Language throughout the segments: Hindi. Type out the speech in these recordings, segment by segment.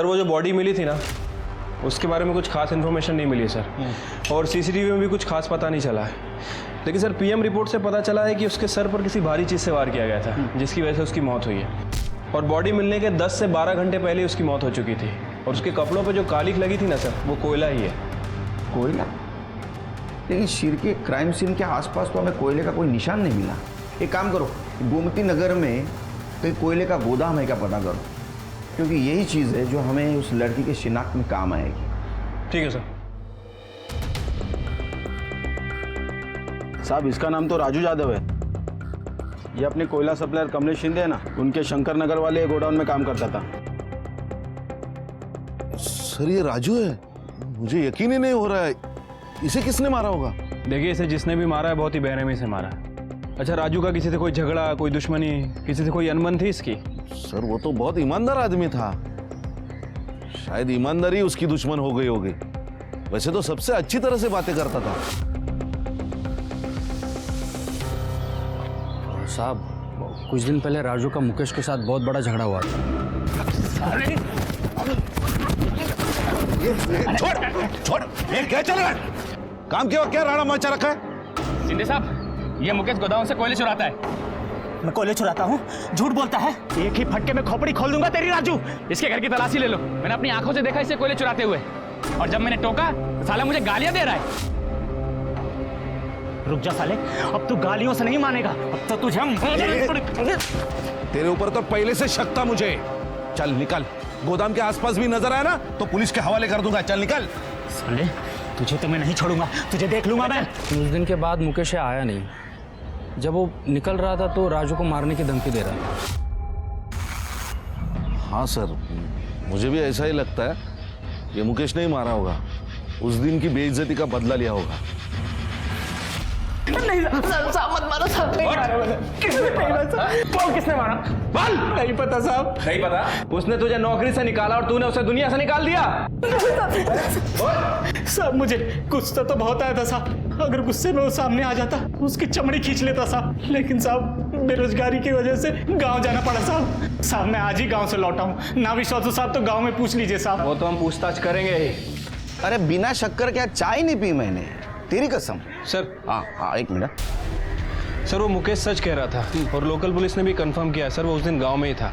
सर वो जो बॉडी मिली थी ना, उसके बारे में कुछ खास इन्फॉर्मेशन नहीं मिली है सर, और सीसीटीवी में भी कुछ खास पता नहीं चला है। लेकिन सर पीएम रिपोर्ट से पता चला है कि उसके सर पर किसी भारी चीज़ से वार किया गया था, जिसकी वजह से उसकी मौत हुई है। और बॉडी मिलने के 10 से 12 घंटे पहले उसकी मौत हो चुकी थी, और उसके कपड़ों पर जो कालिख लगी थी ना सर, वो कोयला ही है। कोयला? लेकिन शिर के क्राइम सीन के आसपास तो हमें कोयले का कोई निशान नहीं मिला। एक काम करो, गोमती नगर में कहीं कोयले का गोदाम है क्या पता करो, क्योंकि यही चीज़ है जो हमें उस लड़की के शिनाख्त में काम आएगी। ठीक है सर। साहब इसका नाम तो राजू यादव है। ये अपने कोयला सप्लायर कमलेश शिंदे है ना, उनके शंकर नगर वाले गोडाउन में काम करता था। सर ये राजू है? मुझे यकीन ही नहीं हो रहा है। इसे किसने मारा होगा? देखिए, इसे जिसने भी मारा है बहुत ही बेरहमी से मारा है। अच्छा, राजू का किसी से कोई झगड़ा, कोई दुश्मनी, किसी से कोई अनबन थी इसकी? सर वो तो बहुत ईमानदार आदमी था, शायद ईमानदारी उसकी दुश्मन हो गई होगी। वैसे तो सबसे अच्छी तरह से बातें करता था। साहब कुछ दिन पहले राजू का मुकेश के साथ बहुत बड़ा झगड़ा हुआ था। छोड़, ये क्या चल रहा है? काम के वक्त क्या राड़ा मचा रखा है? शिंदे साहब, ये मुकेश गोदाम से कोयले चुराता है। मैं कोयले चुराता हूँ? झूठ बोलता है। एक ही फटके में खोपड़ी खोल दूंगा तेरी राजू। इसके घर की तलाशी ले लो, मैंने अपनी आंखों से देखा इसे कोयले चुराते हुए, और जब मैंने टोका तो साला मुझे गालियां दे रहा है। रुक जा साले, अब तू गालियों से नहीं मानेगा, अब तो तुझे तेरे ऊपर तो पहले से शक था मुझे। चल निकल, गोदाम के आसपास भी नजर आया ना तो पुलिस के हवाले कर दूंगा। चल निकल। साले तुझे तो मैं नहीं छोड़ूंगा, तुझे देख लूंगा मैं। उस दिन के बाद मुकेश आया नहीं। जब वो निकल रहा था तो राजू को मारने की धमकी दे रहा था। हाँ सर, मुझे भी ऐसा ही लगता है। ये मुकेश नहीं मारा होगा, उस दिन की बेइज्जती का बदला लिया होगा। नहीं साहब, मत मारो साहब। नहीं मारा मैंने। किसने मारा? बोल। नहीं पता साहब। नहीं पता? उसने तुझे नौकरी से निकाला और तूने उसे दुनिया से निकाल दिया। साहब मुझे गुस्सा तो बहुत आया था साहब। अगर गुस्से में वो सामने आ जाता, उसकी चमड़ी खींच लेता साहब। लेकिन साहब बेरोजगारी की वजह से गांव जाना पड़ा साहब। साहब मैं आज ही गांव से लौटा हूँ। ना विश्वास हो साहब तो गांव में पूछ लीजिए साहब। वो तो हम पूछताछ करेंगे ही। अरे बिना शक्कर क्या चाय नहीं पी मैंने, तेरी कसम। सर हाँ एक मिनट। सर वो मुकेश सच कह रहा था, और लोकल पुलिस ने भी कंफर्म किया सर, वो उस दिन गांव में ही था,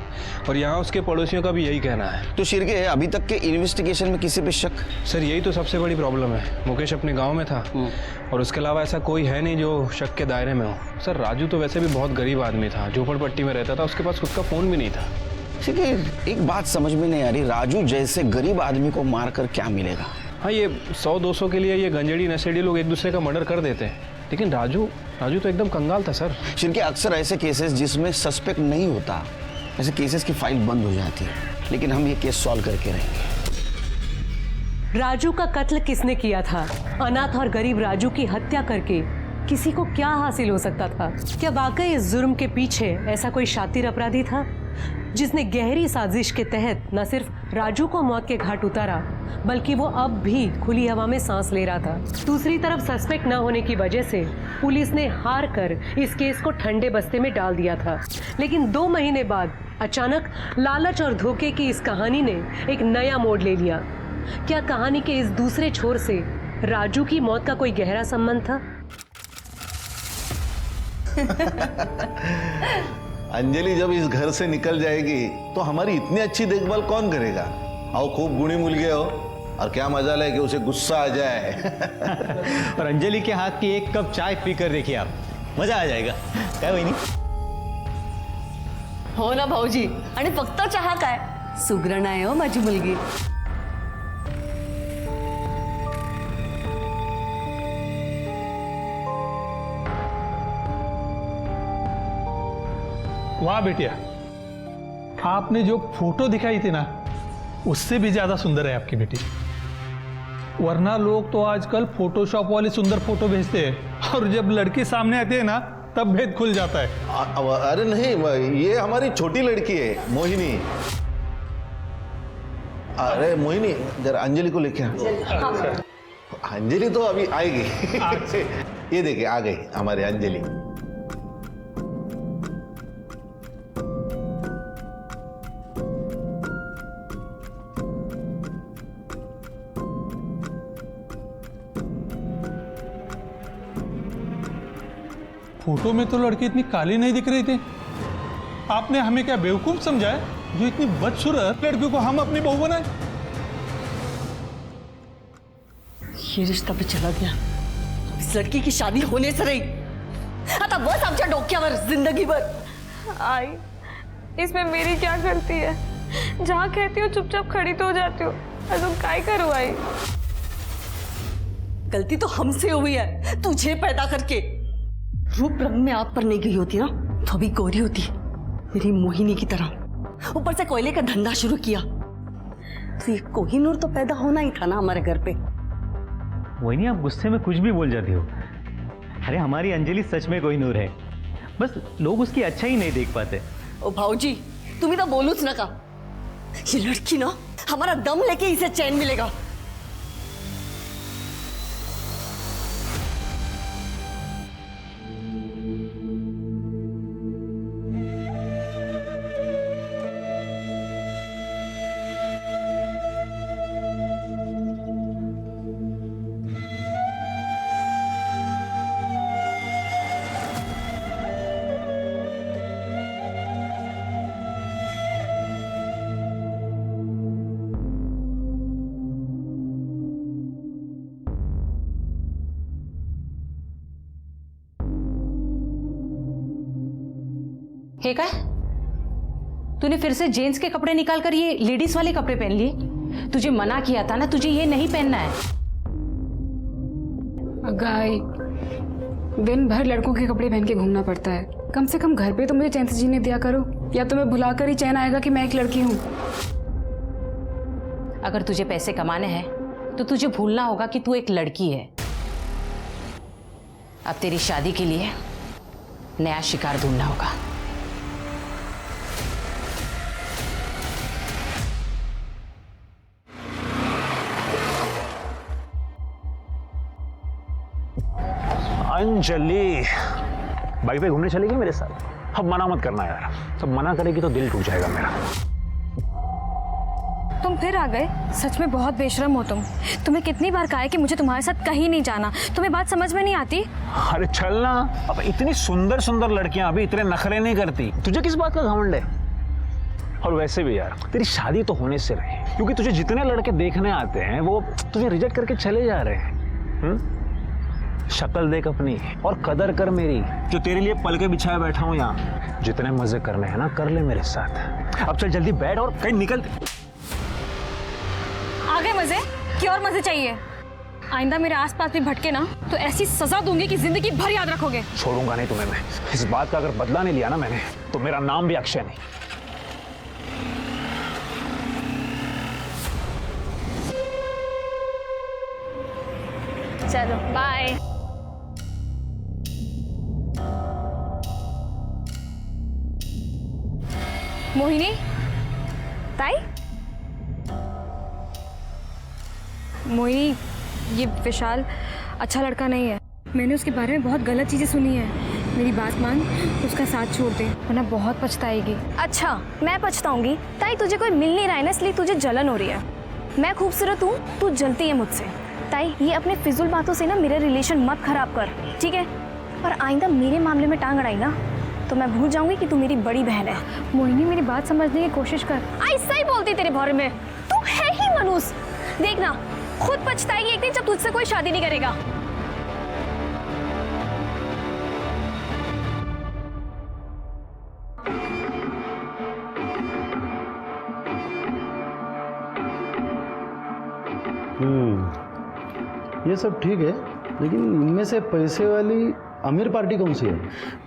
और यहाँ उसके पड़ोसियों का भी यही कहना है। तो शिरके अभी तक के इन्वेस्टिगेशन में किसी पे शक? सर यही तो सबसे बड़ी प्रॉब्लम है। मुकेश अपने गांव में था, और उसके अलावा ऐसा कोई है नहीं जो शक के दायरे में हो। सर राजू तो वैसे भी बहुत गरीब आदमी था, झोपड़पट्टी में रहता था, उसके पास खुद का फोन भी नहीं था। शिरके एक बात समझ में नहीं आ रही, राजू जैसे गरीब आदमी को मार कर क्या मिलेगा? हाँ, ये 100-200 के लिए ये गंजेड़ी नशेड़ी लोग एक दूसरे का मर्डर कर देते हैं, लेकिन राजू तो एकदम कंगाल था सर। शिरके अक्सर ऐसे केसेस जिसमें सस्पेक्ट नहीं होता, ऐसे केसेस की फाइल बंद हो जाती है, लेकिन हम ये केस सॉल्व करके रहेंगे। राजू का कत्ल किसने किया था? अनाथ और गरीब राजू की हत्या करके किसी को क्या हासिल हो सकता था? क्या वाकई इस जुर्म के पीछे ऐसा कोई शातिर अपराधी था जिसने गहरी साजिश के तहत न सिर्फ राजू को मौत के घाट उतारा, बल्कि वो अब भी खुली हवा में सांस ले रहा था। दूसरी तरफ सस्पेक्ट न होने की वजह से पुलिस ने हार कर इस केस को ठंडे बस्ते में डाल दिया था। लेकिन 2 महीने बाद अचानक लालच और धोखे की इस कहानी ने एक नया मोड़ ले लिया। क्या कहानी के इस दूसरे छोर से राजू की मौत का कोई गहरा संबंध था? अंजलि जब इस घर से निकल जाएगी तो हमारी इतनी अच्छी देखभाल कौन करेगा? आओ खूब गुणी मुल गए हो, और क्या मजा है कि उसे गुस्सा आ जाए। और अंजलि के हाथ की 1 कप चाय पी कर देखिए आप, मजा आ जाएगा। काय वहिनी? हो ना भाऊजी, आणि फक्त चहा काय, सुगरण आहे हो माझी मुलगी। वाह बेटिया, आपने जो फोटो दिखाई थी ना, उससे भी ज्यादा सुंदर है आपकी बेटी। वरना लोग तो आजकल फोटोशॉप वाली सुंदर फोटो भेजते हैं, और जब लड़की सामने आती है ना तब भेद खुल जाता है। अरे नहीं, ये हमारी छोटी लड़की है मोहिनी। अरे मोहिनी जरा अंजलि को लेके आ। अंजलि तो अभी आएगी। ये देखिए आ गई हमारी अंजलि। फोटो में तो लड़की इतनी काली नहीं दिख रही थी। आपने हमें क्या बेवकूफ समझा है जो इतनी बदसूरत लड़की को हम अपनी बहू बनाए? ये रिश्ता भी चला गया, इस लड़की की शादी होने से रही आता बस आमच्या डोक्यावर जिंदगीभर। आई, इसमें मेरी क्या गलती है? जहाँ कहती हो चुपचाप खड़ी तो हो जाती हो, अजून काय करू आई? गलती तो हमसे हुई है, तुझे पैदा करके। रूप रंग में आग पर नहीं गई होती ना तो अभी गोरी होती, मेरी मोहिनी की तरह। ऊपर से कोयले का धंधा शुरू किया तो ये कोहिनूर तो पैदा होना ही था ना हमारे घर पे। मोहिनी, आप गुस्से में कुछ भी बोल जाती हो। अरे हमारी अंजलि सच में कोहिनूर है, बस लोग उसकी अच्छा ही नहीं देख पाते। ओ भाऊजी, तुम्ही तो बोलूच नका। ये लड़की ना हमारा दम लेके इसे चैन मिलेगा। हे काय? तूने फिर से जेंट्स के कपड़े निकाल कर ये लेडीज वाले कपड़े पहन लिए? तुझे मना किया था ना, तुझे ये नहीं पहनना है। गाय, दिन भर लड़कों के कपड़े पहन के घूमना पड़ता है। कम से कम घर पे तो मुझे चैन से जीने दिया करो, या तो मैं भुलाकर ही चैन आएगा कि मैं एक लड़की हूँ। अगर तुझे पैसे कमाने हैं तो तुझे भूलना होगा कि तू एक लड़की है। अब तेरी शादी के लिए नया शिकार ढूंढना होगा। अंजलि, बाइक पे घूमने चलेगी मेरे साथ? अब मना मत करना यार, सब मना करेगी तो दिल टूट जाएगा मेरा। तुम फिर आ गए? सच में बहुत बेशरम हो तुम। तुम्हें कितनी बार कहा है कि मुझे तुम्हारे साथ कहीं नहीं जाना, तुम्हें बात समझ में नहीं आती? अरे चल ना, अब इतनी सुंदर सुंदर लड़कियां अभी इतने नखरे नहीं करती, तुझे किस बात का घमंड है? और वैसे भी यार, तेरी शादी तो होने से रही, क्योंकि तुझे जितने लड़के देखने आते हैं वो तुझे रिजेक्ट करके चले जा रहे हैं। शक्ल देख अपनी और कदर कर मेरी, जो तेरे लिए पल के बिछाए बैठा हूं यहाँ। जितने मजे करने हैं ना कर ले मेरे साथ। अब चल जल्दी बैठ और कहीं निकल। आगे मजे? क्या और मजे चाहिए? आइंदा मेरे आसपास भी भटके ना तो ऐसी सजा दूंगी कि जिंदगी भर याद रखोगे। छोड़ूंगा नहीं तुम्हें मैं। इस बात का अगर बदला नहीं लिया ना मैंने तो मेरा नाम भी अक्षय नहीं। चलो बाय। मोहिनी, ताई? मोहिनी, ये विशाल अच्छा लड़का नहीं है। मैंने उसके बारे में बहुत गलत चीज़ें सुनी है। मेरी बात मान, उसका साथ छोड़ दे वरना बहुत पछताएगी। अच्छा, मैं पछताऊंगी? ताई, तुझे कोई मिल नहीं रहा है ना, इसलिए तुझे जलन हो रही है। मैं खूबसूरत हूँ, तू जलती है मुझसे। ताई, ये अपने फिजूल बातों से ना मेरे रिलेशन मत खराब कर, ठीक है? और आइंदा मेरे मामले में टांग अड़ाई ना तो मैं भूल जाऊंगी कि तू मेरी बड़ी बहन है। मोहिनी, मेरी बात समझने की कोशिश कर। ऐसा ही बोलती तेरे बारे में, तू है ही मनूस। देखना, खुद पछताएगी एक दिन जब तुझसे कोई शादी नहीं करेगा। ये सब ठीक है, लेकिन इनमें से पैसे वाली अमीर पार्टी कौन सी है?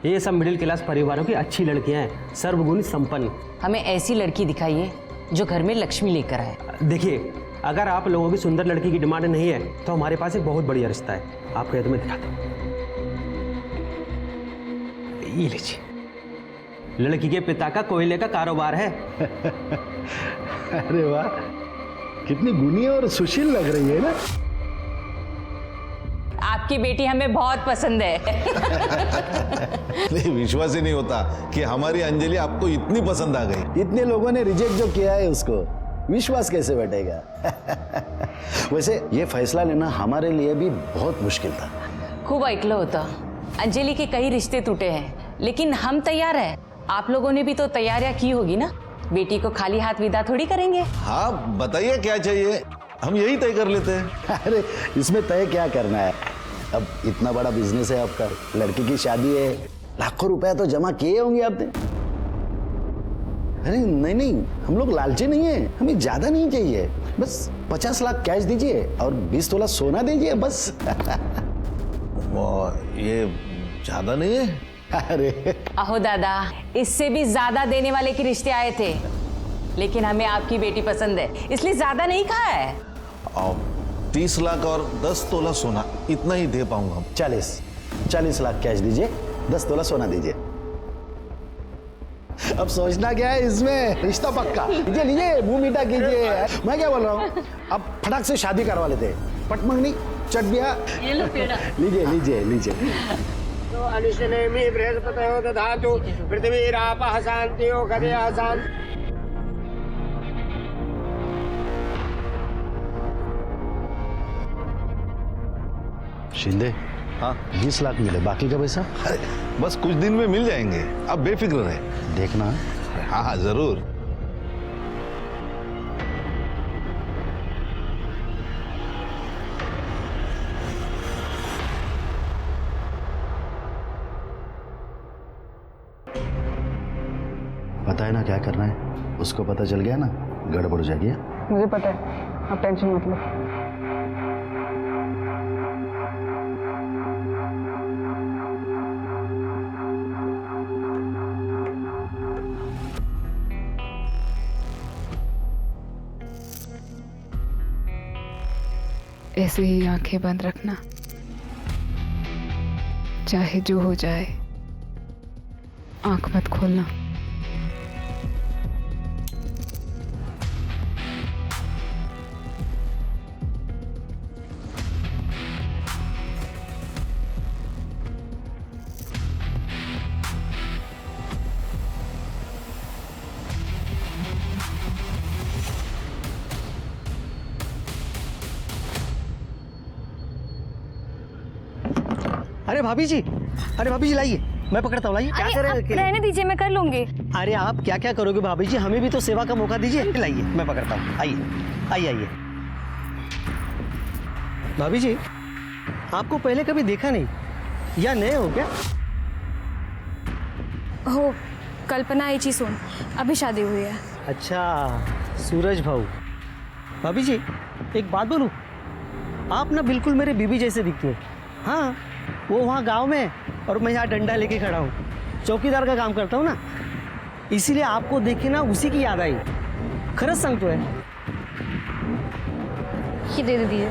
ये सब मिडिल क्लास परिवारों की अच्छी लड़कियां हैं, सर्वगुण संपन्न। हमें ऐसी लड़की दिखाइए जो घर में लक्ष्मी लेकर आए। देखिए, अगर आप लोगों की सुंदर लड़की की डिमांड नहीं है तो हमारे पास एक बहुत बढ़िया रिश्ता है। आपको ये तो मैं दिखाता हूँ। ये लीजिए, लड़की के पिता का कोयले का कारोबार है। अरे वाह, कितनी गुनी और सुशील लग रही है ना। आपकी बेटी हमें बहुत पसंद है। नहीं, विश्वास ही नहीं होता कि हमारी अंजलि आपको इतनी पसंद आ गई। इतने लोगों ने रिजेक्ट जो किया है उसको विश्वास कैसे बैठेगा? वैसे ये फैसला लेना हमारे लिए भी बहुत मुश्किल था। खूप ऐकलं होतं, अंजलि के कई रिश्ते टूटे हैं, लेकिन हम तैयार हैं। आप लोगों ने भी तो तैयारियां की होगी ना? बेटी को खाली हाथ विदा थोड़ी करेंगे। हाँ बताइए क्या चाहिए, हम यही तय कर लेते हैं। अरे इसमें तय क्या करना है, अब इतना बड़ा बिजनेस है आपका, लड़की की शादी है, लाखों रुपया तो जमा किए होंगे आपने। अरे नहीं नहीं, हम लोग लालची नहीं है, हमें ज्यादा नहीं चाहिए, बस 50 लाख कैश दीजिए और 20 तोला सोना दीजिए बस। ये ज्यादा नहीं है? अरे अहो दादा, इससे भी ज्यादा देने वाले के रिश्ते आए थे, लेकिन हमें आपकी बेटी पसंद है, इसलिए ज्यादा नहीं कहा है। 30 लाख और 10 तोला सोना, इतना ही दे पाऊंगा। 40 लाख कैश दीजिए, 10 तोला सोना दीजिए। अब सोचना क्या है इसमें, रिश्ता पक्का। लीजिए लीजिए, मुंह मीठा कीजिए। मैं क्या बोल रहा हूँ, अब फटाक से शादी करवा लेते, पट मंगनी चट बिया। ये लो पेड़ा। लीजिए लीजिए लीजिए। तो अनुशनेमि बृहस्पतयो दधातु पृथ्वीरापः शान्तियो गदया शान्ति। शिंदे, हाँ 20 लाख मिले, बाकी का पैसा? अरे बस कुछ दिन में मिल जाएंगे, आप बेफिक्र रहे। देखना। हाँ हाँ जरूर। पता है ना क्या करना है, उसको पता चल गया ना गड़बड़ हो जाएगी। मुझे पता है, आप टेंशन मत लो। ऐसे ही आंखें बंद रखना, चाहे जो हो जाए, आंख मत खोलना। अरे भाभी जी, लाइए, मैं पकड़ता हूँ, लाइए। क्या कर रहे हैं? रहने दीजिए, मैं कर लूंगी। अरे आप क्या क्या करोगे भाभी जी, हमें भी तो सेवा का मौका दीजिए। लाइए, मैं पकड़ता हूँ, आइए आइए आइए। भाभी जी, आपको पहले कभी देखा नहीं, या नए हो क्या? हो, कल्पना एची सोन, अभी शादी हुई है। अच्छा, सूरज भाऊ। भाभी जी, एक बात बोलूं, आप ना बिल्कुल मेरे बीबी जैसे दिखते हो। हाँ, वो वहाँ गांव में और मैं यहाँ डंडा लेके खड़ा हूँ, चौकीदार का काम करता हूँ ना, इसीलिए आपको देखे ना उसी की याद आई। खरंच सांगतोय। ये दे दीजिए।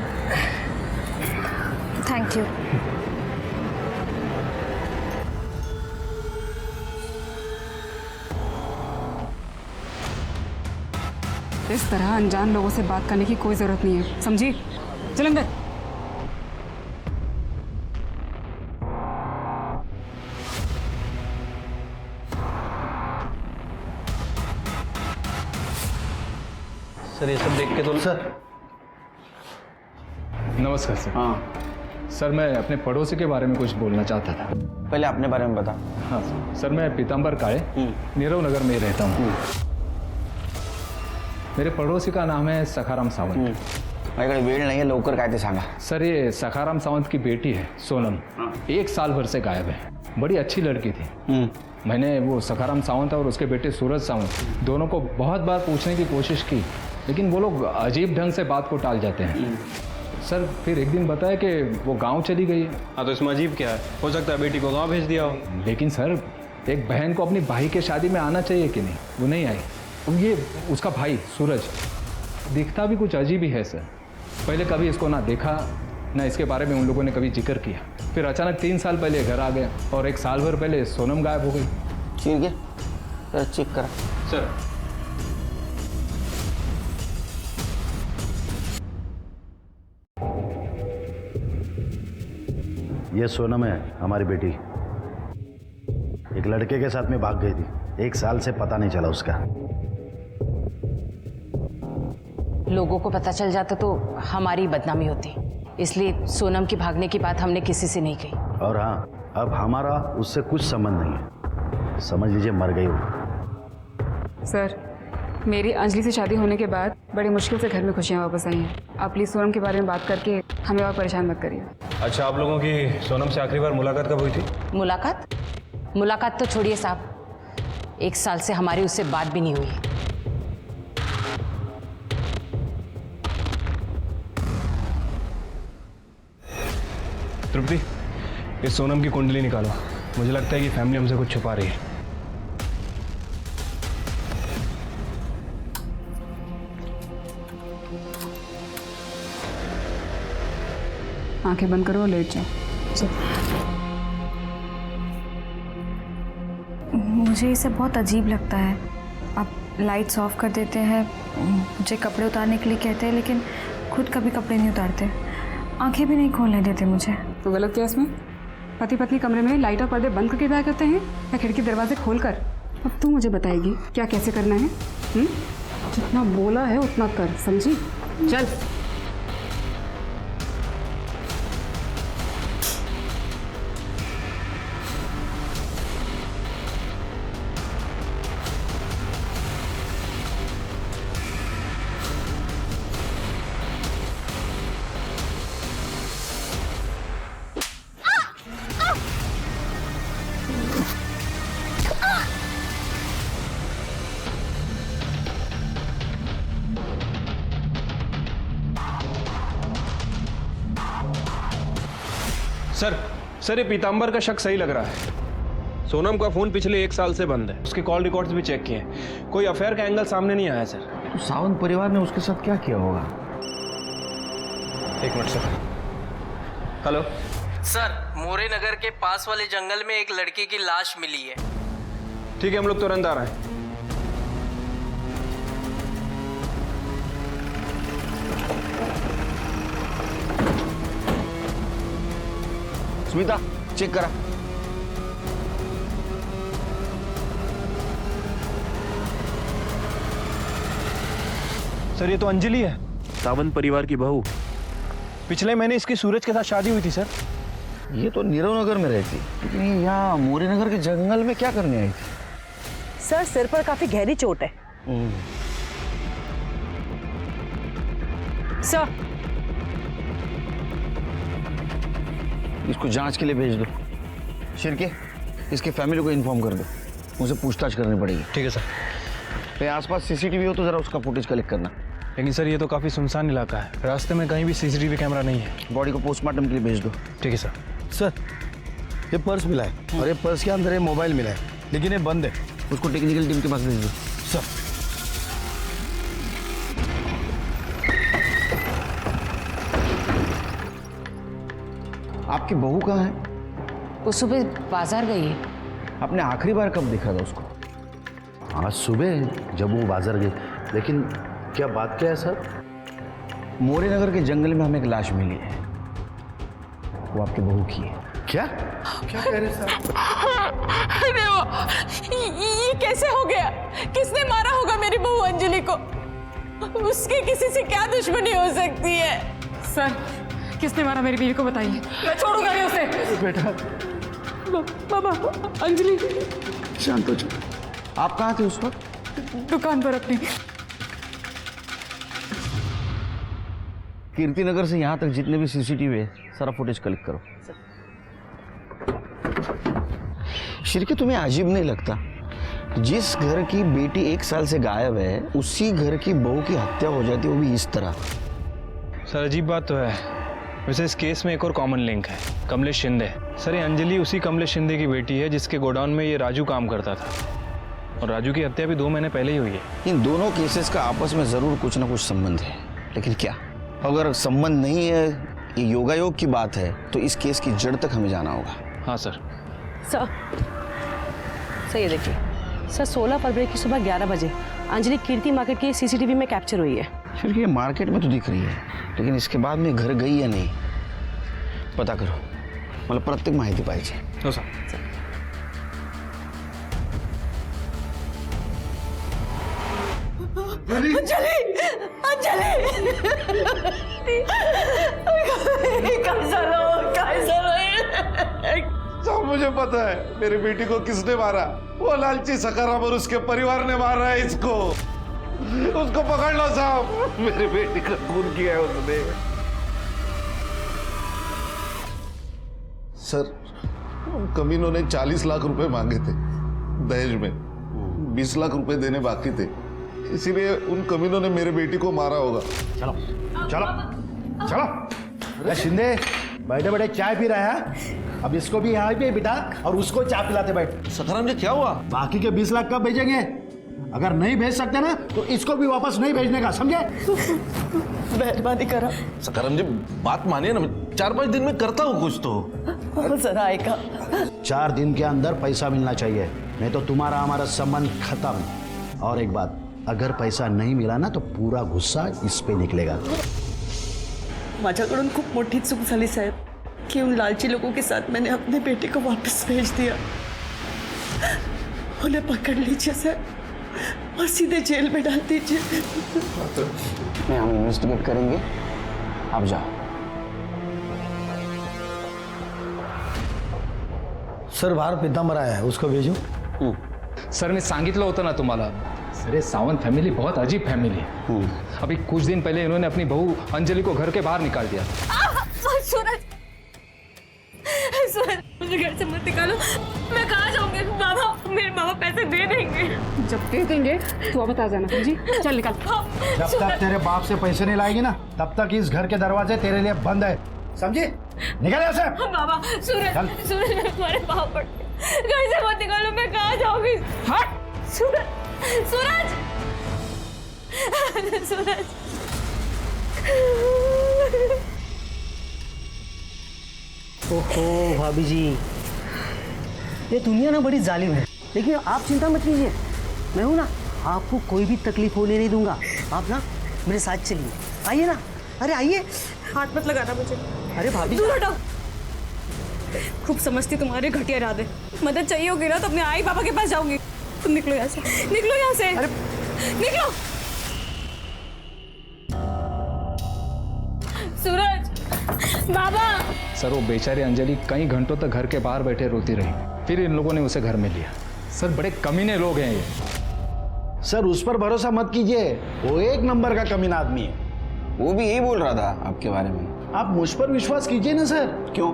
Thank you. इस तरह अनजान लोगों से बात करने की कोई जरूरत नहीं है, समझी? चल अंदर। सर ये सब देख के तो सर। नमस्कार सर। हाँ सर, मैं अपने पड़ोसी के बारे में कुछ बोलना चाहता था। पहले अपने बारे में बता। हाँ सर, मैं पीताम्बर काळे, नीरव नगर में ही रहता हूँ। मेरे पड़ोसी का नाम है सखाराम सावंत। माझ्याकडे वेळ नाही आहे, लवकर काय ते सांगा। सर, ये सखाराम सावंत की बेटी है सोनम, 1 साल भर से गायब है। बड़ी अच्छी लड़की थी। मैंने वो सखाराम सावंत और उसके बेटे सूरज सावंत दोनों को बहुत बार पूछने की कोशिश की, लेकिन वो लोग अजीब ढंग से बात को टाल जाते हैं। सर, फिर एक दिन बताया कि वो गांव चली गई है। हाँ तो इसमें अजीब क्या है, हो सकता है बेटी को गांव भेज दिया हो। लेकिन सर, एक बहन को अपनी भाई के शादी में आना चाहिए कि नहीं? वो नहीं आई। अब ये उसका भाई सूरज दिखता भी कुछ अजीब ही है सर। पहले कभी इसको ना देखा, ना इसके बारे में उन लोगों ने कभी जिक्र किया। फिर अचानक 3 साल पहले घर आ गया और 1 साल भर पहले सोनम गायब हो गई। ठीक है, चेक करा सर। ये सोनम है, हमारी बेटी। एक लड़के के साथ में भाग गई थी, 1 साल से पता नहीं चला उसका। लोगों को पता चल जाता तो हमारी बदनामी होती, इसलिए सोनम की भागने की बात हमने किसी से नहीं कही। और हाँ, अब हमारा उससे कुछ संबंध नहीं है, समझ लीजिए मर गई वो। सर, मेरी अंजलि से शादी होने के बाद बड़ी मुश्किल से घर में खुशियाँ वापस आई हैं। आप प्लीज़ सोनम के बारे में बात करके हमें और परेशान मत करिए। अच्छा, आप लोगों की सोनम से आखिरी बार मुलाकात कब हुई थी? मुलाकात तो छोड़िए साहब, 1 साल से हमारी उससे बात भी नहीं हुई। तृप्ति, इस सोनम की कुंडली निकालो। मुझे लगता है कि फैमिली हमसे कुछ छुपा रही है। आंखें बंद करो और लेट जाओ। मुझे ये सब बहुत अजीब लगता है। आप लाइट्स ऑफ कर देते हैं, मुझे कपड़े उतारने के लिए कहते हैं, लेकिन खुद कभी कपड़े नहीं उतारते, आंखें भी नहीं खोलने देते मुझे। तो गलत क्या इसमें? पति पत्नी कमरे में लाइट और पर्दे बंद करके बैठा करते हैं या खिड़की दरवाजे खोल कर? अब तू मुझे बताएगी क्या कैसे करना है? जितना बोला है उतना कर, समझी? चल। सर, ये पीताम्बर का शक सही लग रहा है। सोनम का फोन पिछले 1 साल से बंद है, उसके कॉल रिकॉर्ड्स भी चेक किए हैं, कोई अफेयर का एंगल सामने नहीं आया सर। तो सावंत परिवार ने उसके साथ क्या किया होगा? 1 मिनट सर। हेलो सर, मोरे नगर के पास वाले जंगल में एक लड़की की लाश मिली है। ठीक है, हम लोग तुरंत आ रहे हैं। स्मिता, चेक करा। सर, ये तो अंजलि है, सावंत परिवार की बहू। पिछले महीने इसकी सूरज के साथ शादी हुई थी सर। ये तो नीरव नगर में रहती, लेकिन ये यहाँ मोरे नगर के जंगल में क्या करने आई थी? सर, सिर पर काफी गहरी चोट है। सर, इसको जांच के लिए भेज दो। शिरके, इसके फैमिली को इन्फॉर्म कर दो, मुझे पूछताछ करनी पड़ेगी। ठीक है सर। कहीं आसपास सीसीटीवी हो तो जरा उसका फुटेज कलेक्ट करना। लेकिन सर, ये तो काफी सुनसान इलाका है, रास्ते में कहीं भी सीसीटीवी कैमरा नहीं है। बॉडी को पोस्टमार्टम के लिए भेज दो। ठीक है सर। सर, ये पर्स मिला है और ये पर्स के अंदर ये मोबाइल मिला है, लेकिन ये बंद है। उसको टेक्निकल टीम के पास भेज दो। सर, आपकी बहू कहाँ है? वो सुबह बाजार गई है। आपने आखिरी बार कब देखा था उसको? आज सुबह जब वो बाजार गई। लेकिन क्या बात क्या है सर? मोरे नगर के जंगल में हमें एक लाश मिली है, वो आपकी बहू की है। क्या क्या कह रहे सर? अरे वो, ये कैसे हो गया? किसने मारा होगा मेरी बहू अंजलि को? उसके किसी से क्या दुश्मनी हो सकती है? सर, किसने मारा मेरी बीवी को बताइए, मैं छोड़ूंगा नहीं उसे। बेटा, बाबा, अंजलि। शांत हो जाओ। आप कहाँ थे उस वक्त? दुकान पर अपनी। कीर्ति नगर से यहाँ तक जितने भी सीसीटीवी है, सारा फुटेज कलेक्ट करो। शिरके, तुम्हें अजीब नहीं लगता? जिस घर की बेटी 1 साल से गायब है, उसी घर की बहू की हत्या हो जाती है, वो भी इस तरह। सर, अजीब बात तो है। वैसे इस केस में एक और कॉमन लिंक है, कमलेश शिंदे। सर, ये अंजलि उसी कमलेश शिंदे की बेटी है जिसके गोडाउन में ये राजू काम करता था, और राजू की हत्या भी 2 महीने पहले ही हुई है। इन दोनों केसेस का आपस में जरूर कुछ ना कुछ संबंध है, लेकिन क्या? अगर संबंध नहीं है, ये योगायोग की बात है, तो इस केस की जड़ तक हमें जाना होगा। हाँ सर। सर, ये देखिए सर, 16 फरवरी की सुबह 11 बजे अंजलि कीर्ति मार्केट की सीसीटीवी में कैप्चर हुई है। फिर ये मार्केट में तो दिख रही है, लेकिन इसके बाद में घर गई या नहीं पता करो, मतलब प्रत्येक माहिती पाहिजे। हो सर। अंजलि, अंजलि, काय झालं? मुझे पता है मेरी बेटी को किसने मारा। वो लालची सखाराम और उसके परिवार ने मारा है इसको। उसको पकड़ लो साहब, मेरी बेटी का खून किया है उसने। सर, कमीनों ने 40 लाख रुपए मांगे थे दहेज में, 20 लाख रुपए देने बाकी थे, इसीलिए उन कमीनों ने मेरे बेटी को मारा होगा। चलो चलो चलो। अरे शिंदे, बैठे बैठे चाय पी रहा है, अब इसको भी यहाँ पे बिठा और उसको चाय पिलाते बैठ। सखाराम जी क्या हुआ? बाकी के 20 लाख कब भेजेंगे? अगर नहीं भेज सकते ना तो इसको भी वापस नहीं भेजने का, समझे? मेहरबानी करा। सखाराम जी बात मानिए ना, 4-5 दिन में करता हूँ कुछ तो। जरा आएगा। 4 दिन के अंदर पैसा मिलना चाहिए, नहीं तो तुम्हारा हमारा संबंध खत्म। और एक बात, अगर पैसा नहीं मिला ना तो पूरा गुस्सा इस पे निकलेगा। माझ्याकडून खूप मोठी चूक झाली साहेब कि उन लालची लोगों के साथ मैंने अपने बेटे को वापस भेज दिया। उन्हें पकड़ लीजिए सर और सीधे जेल में डाल दीजिए। हम इन्वेस्टिगेट करेंगे, आप जाओ। सर बाहर पीतांबर आया है, उसको भेजो। सर मी सांगितलं होतं ना तुम्हाला, अरे सावंत फैमिली बहुत अजीब फैमिली है। अभी कुछ दिन पहले इन्होंने अपनी बहू अंजलि को घर के बाहर निकाल दिया। सूरज, सूरज मुझे घर से मत निकालो, मैं कहाँ जाऊंगी? बाबा, मेरे बाबा पैसे दे देंगे। जब दे देंगे तो अब बता जाना जी। चल निकल। जब तक तेरे बाप से पैसे नहीं लाएगी ना तब तक इस घर के दरवाजे तेरे लिए बंद है, समझे? निकल यहाँ से। बाबा, सूरज, सूरज मैं तुम्हारे पाँव पड़ती हूँ, घर से मत निकालो, मैं कहाँ जाऊंगी? हट! सूरज, सूरज, सूरज। ओहो भाभी जी, ये दुनिया ना बड़ी जालिम है, लेकिन आप चिंता मत कीजिए, मैं हूं ना, आपको कोई भी तकलीफ होने नहीं दूंगा। आप ना मेरे साथ चलिए, आइए ना। अरे आइए। हाथ मत लगाना मुझे। अरे भाभी दूर हटो। खूब समझती तुम्हारे घटिया इरादे। मदद चाहिए होगी ना तो अपने आई बाबा के पास जाऊंगी। तुम निकलो यहाँ से, निकलो यहाँ से। अरे निकलो। सूरज, बाबा। सर वो बेचारी अंजलि कई घंटों तक घर के बाहर बैठे रोती रही, फिर इन लोगों ने उसे घर में लिया। सर बड़े कमीने लोग हैं ये। सर उस पर भरोसा मत कीजिए, वो एक नंबर का कमीना आदमी है। वो भी यही बोल रहा था आपके बारे में। आप मुझ पर विश्वास कीजिए ना सर। क्यों?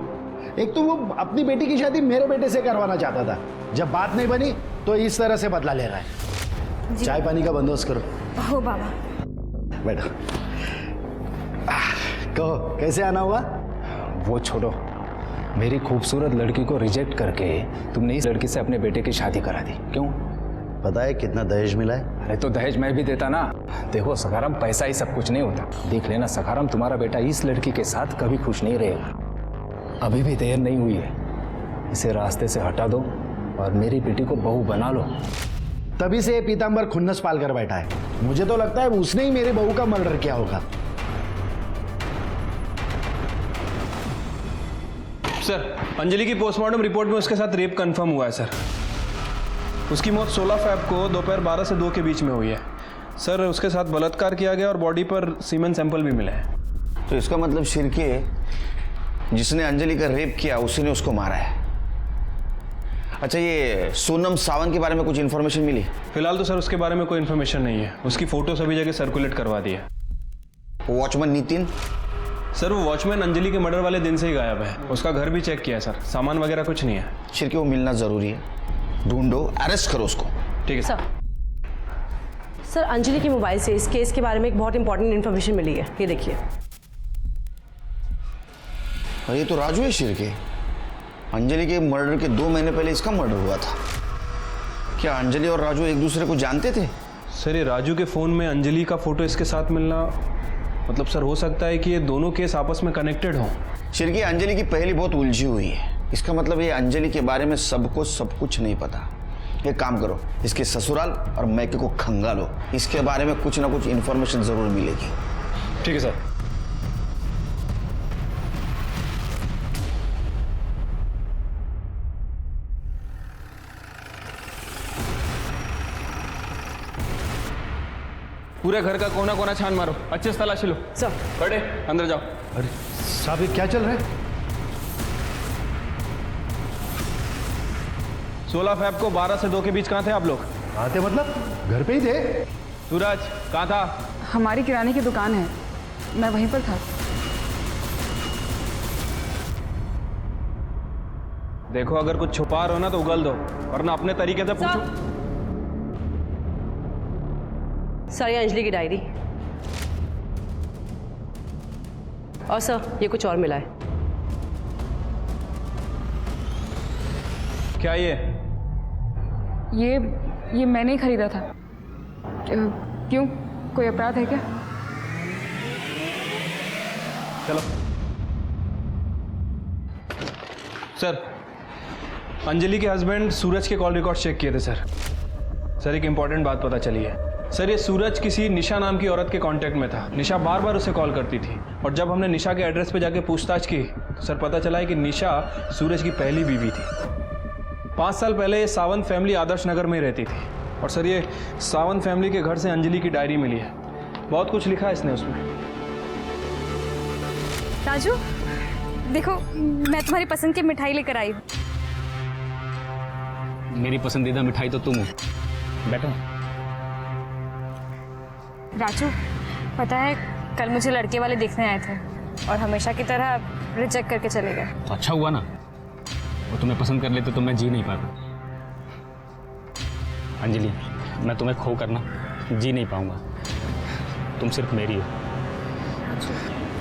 एक तो वो अपनी बेटी की शादी मेरे बेटे से करवाना चाहता था, जब बात नहीं बनी तो इस तरह से बदला ले रहा है। चाय पानी का बंदोबस्त करो। हो बाबा। बैठो। कहो कैसे आना हुआ? वो छोड़ो, मेरी खूबसूरत लड़की को रिजेक्ट करके तुमने इस लड़की से अपने बेटे की शादी करा दी, क्यों? पता है कितना दहेज मिला है? अरे तो दहेज मैं भी देता ना। देखो सखाराम, पैसा ही सब कुछ नहीं होता। देख लेना सखाराम, तुम्हारा बेटा इस लड़की के साथ कभी खुश नहीं रहेगा। अभी भी देर नहीं हुई है, इसे रास्ते से हटा दो और मेरी बेटी को बहू बना लो। तभी से ये पीतांबर खुन्नस पाल कर बैठा है। मुझे तो लगता है उसने ही मेरे बहू का मर्डर किया होगा। सर, अंजलि की पोस्टमार्टम रिपोर्ट में उसके साथ रेप कंफर्म हुआ है सर। उसकी मौत 16 फ़रवरी को दोपहर 12 से 2 के बीच में हुई है सर। उसके साथ बलात्कार किया गया और बॉडी पर सीमेन सैंपल भी मिले हैं। तो इसका मतलब शिर्के जिसने अंजलि का रेप किया उसी ने उसको मारा है। अच्छा, ये सोनम सावंत के बारे में कुछ इन्फॉर्मेशन मिली? फिलहाल तो सर उसके बारे में कोई इन्फॉर्मेशन नहीं है। उसकी फोटो सभी जगह सर्कुलेट करवा दी है। वॉचमैन नितिन? सर वो वॉचमैन अंजलि के मर्डर वाले दिन से ही गायब है। उसका घर भी चेक किया सर, सामान वगैरह कुछ नहीं है। शिर्के वो मिलना जरूरी है, ढूंढो, अरेस्ट करो उसको। ठीक है सर। सर अंजलि के मोबाइल से इस केस के बारे में एक बहुत इंपॉर्टेंट इन्फॉर्मेशन मिली है, ये देखिए। ये तो राजू है शिर्के। अंजलि के मर्डर के 2 महीने पहले इसका मर्डर हुआ था। क्या अंजलि और राजू एक दूसरे को जानते थे? सर ये राजू के फ़ोन में अंजलि का फोटो इसके साथ मिलना, मतलब सर हो सकता है कि ये दोनों केस आपस में कनेक्टेड हों। शिर्के, अंजलि की पहली बहुत उलझी हुई है। इसका मतलब ये अंजलि के बारे में सबको सब कुछ नहीं पता। एक काम करो, इसके ससुराल और मैके को खंगालो, इसके बारे में कुछ ना कुछ इन्फॉर्मेशन जरूर मिलेगी। ठीक है सर। पूरे घर का कोना कोना छान मारो, अच्छे से तलाशी लो। सर बड़े अंदर जाओ। अरे साहब, ये क्या चल रहा है? 16 फ़रवरी को 12 से 2 के बीच कहाँ थे आप लोग? कहाँ थे मतलब? घर पे ही थे। सूरज कहाँ था? हमारी किराने की दुकान है, मैं वहीं पर था। देखो अगर कुछ छुपा रहे हो ना तो उगल दो, वरना अपने तरीके से पूछो। सर ये अंजलि की डायरी, और सर ये कुछ और मिला है। क्या ये मैंने ही खरीदा था। क्यों, कोई अपराध है क्या? चलो सर, अंजलि के हस्बैंड सूरज के कॉल रिकॉर्ड चेक किए थे सर। एक इंपॉर्टेंट बात पता चली है सर। ये सूरज किसी निशा नाम की औरत के कांटेक्ट में था। निशा बार बार उसे कॉल करती थी, और जब हमने निशा के एड्रेस पे जाके पूछताछ की तो सर पता चला है कि निशा सूरज की पहली बीवी थी। 5 साल पहले ये सावंत फैमिली आदर्श नगर में रहती थी, और सर ये सावंत फैमिली के घर से अंजलि की डायरी मिली है। बहुत कुछ लिखा है इसने उसमें। राजू देखो, मैं तुम्हारी पसंद की मिठाई लेकर आई हूँ। मेरी पसंदीदा मिठाई तो तुम हो। बैठो। राजू पता है, कल मुझे लड़के वाले देखने आए थे और हमेशा की तरह रिजेक्ट करके चले गए। तो अच्छा हुआ ना, वो तुम्हें पसंद कर लेते तो मैं जी नहीं पाता। अंजलि, मैं तुम्हें खो कर ना जी नहीं पाऊंगा। तुम सिर्फ मेरी हो।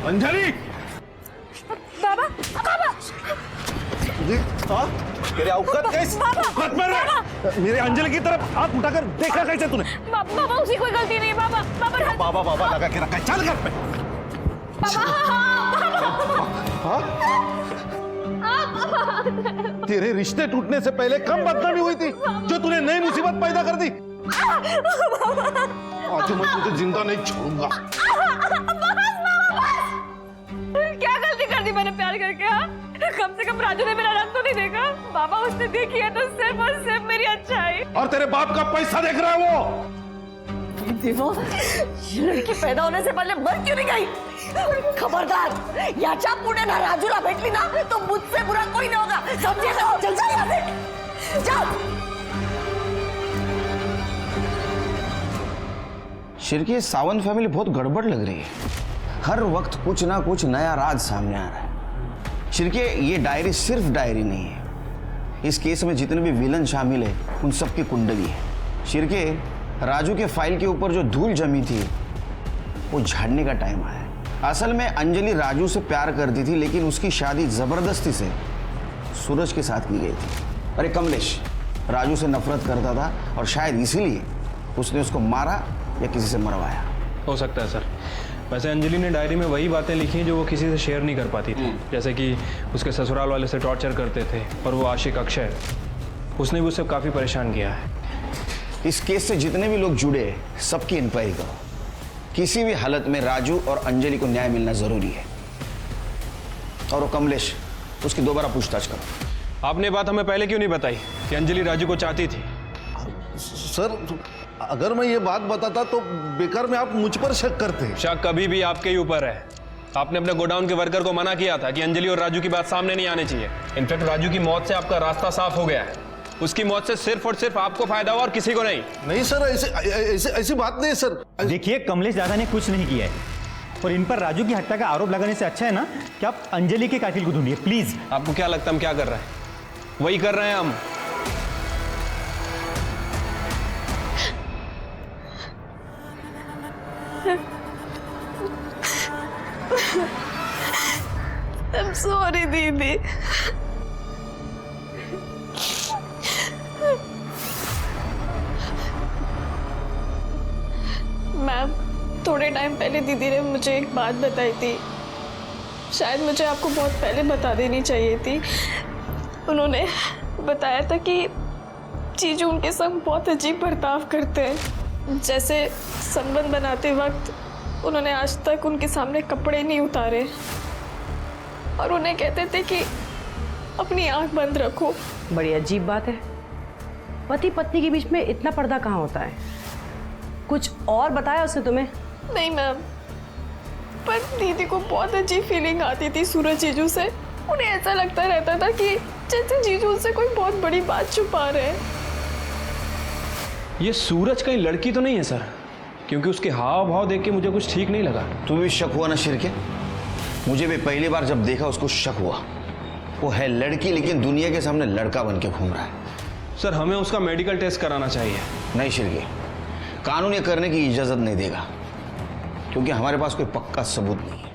अंजलि! बाबा, बाबा! तेरे औकात कैसे? औकात में रह! मेरे अंजलि की तरफ हाथ उठाकर देखा कैसे तूने? बाबा उसकी कोई गलती नहीं है। बाबा बाबा लगा के रखा है। चल घर पे। तेरे रिश्ते टूटने से पहले कम बदनामी हुई थी जो तूने नई मुसीबत पैदा कर दी। आज मैं तुझे जिंदा नहीं छोड़ूंगा। क्या गलती कर दी मैंने प्यार करके? हाँ, कम से कम राजू ने मेरा रंग तो नहीं देखा। बाबा उसने देखी है तो सिर्फ और सिर्फ मेरी अच्छाई। और तेरे बाप का पैसा देख रहा है वो। देखो, ये लड़की पैदा होने से पहले मर क्यों नहीं गई? खबरदार, याच्या पुढे ना राजूला भेटली ना तो मुझसे बुरा कोई नहीं होगा, समझे ना? चल जा यहाँ से, जा। शिरके, सावंत फैमिली बहुत गड़बड़ लग रही है। हर वक्त कुछ ना कुछ नया राज सामने आ रहा है। शिरके, ये डायरी सिर्फ डायरी नहीं है। इस केस में जितने भी विलन शामिल है उन सबकी कुंडली है। शिरके, राजू के फाइल के ऊपर जो धूल जमी थी वो झाड़ने का टाइम आया है। असल में अंजलि राजू से प्यार करती थी, लेकिन उसकी शादी जबरदस्ती से सूरज के साथ की गई थी। अरे कमलेश राजू से नफरत करता था, और शायद इसीलिए उसने उसको मारा या किसी से मरवाया। हो सकता है सर। वैसे अंजलि ने डायरी में वही बातें लिखी हैं जो वो किसी से शेयर नहीं कर पाती थी। जैसे कि उसके ससुराल वाले से टॉर्चर करते थे, और वो आशिक अक्षय, उसने भी उसे काफ़ी परेशान किया है। इस केस से जितने भी लोग जुड़े हैं सबकी इंक्वायरी करो। किसी भी हालत में राजू और अंजलि को न्याय मिलना जरूरी है। और वो कमलेश, उसकी दोबारा पूछताछ करो। आपने बात हमें पहले क्यों नहीं बताई कि अंजलि राजू को चाहती थी? सर, अगर मैं ये बात बताता तो बेकार में आप मुझ पर शक करते। शक कभी भी आपके ही ऊपर है। आपने अपने गोडाउन के वर्कर को मना किया था कि अंजलि और राजू की बात सामने नहीं आनी चाहिए। इनफैक्ट राजू की मौत से आपका रास्ता साफ हो गया है। उसकी मौत से सिर्फ और सिर्फ आपको फायदा हुआ और किसी को नहीं। नहीं सर, ऐसी बात नहीं सर। देखिए, कमलेश दादा ने कुछ नहीं किया है, और इन पर राजू की हत्या का आरोप लगाने से अच्छा है ना कि आप अंजलि के कातिल को ढूंढिए प्लीज। आपको क्या लगता है हम क्या कर रहे हैं? वही कर रहे हैं हम। I'm sorry दीदी। मैम, थोड़े टाइम पहले दीदी ने मुझे एक बात बताई थी, शायद मुझे आपको बहुत पहले बता देनी चाहिए थी। उन्होंने बताया था कि जीजू उनके संग बहुत अजीब बर्ताव करते हैं। जैसे संबंध बनाते वक्त उन्होंने आज तक उनके सामने कपड़े नहीं उतारे, और उन्हें कहते थे कि अपनी आंख बंद रखो। बड़ी अजीब बात है। पति पत्नी के बीच में इतना पर्दा कहाँ होता है? कुछ और बताया उसने तुम्हें? नहीं मैम, पर दीदी को बहुत अजीब फीलिंग आती थी सूरज जीजू से। उन्हें ऐसा लगता रहता था कि जैसे जीजू उससे कोई बहुत बड़ी बात छुपा रहे हैं। ये सूरज कहीं लड़की तो नहीं है सर, क्योंकि उसके हाव भाव देख के मुझे कुछ ठीक नहीं लगा। तू भी शक हुआ ना शिरके? मुझे भी पहली बार जब देखा उसको शक हुआ। वो है लड़की लेकिन दुनिया के सामने लड़का बन के घूम रहा है। सर हमें उसका मेडिकल टेस्ट कराना चाहिए। नहीं शिरके, कानून ये करने की इजाजत नहीं देगा, क्योंकि हमारे पास कोई पक्का सबूत नहीं है।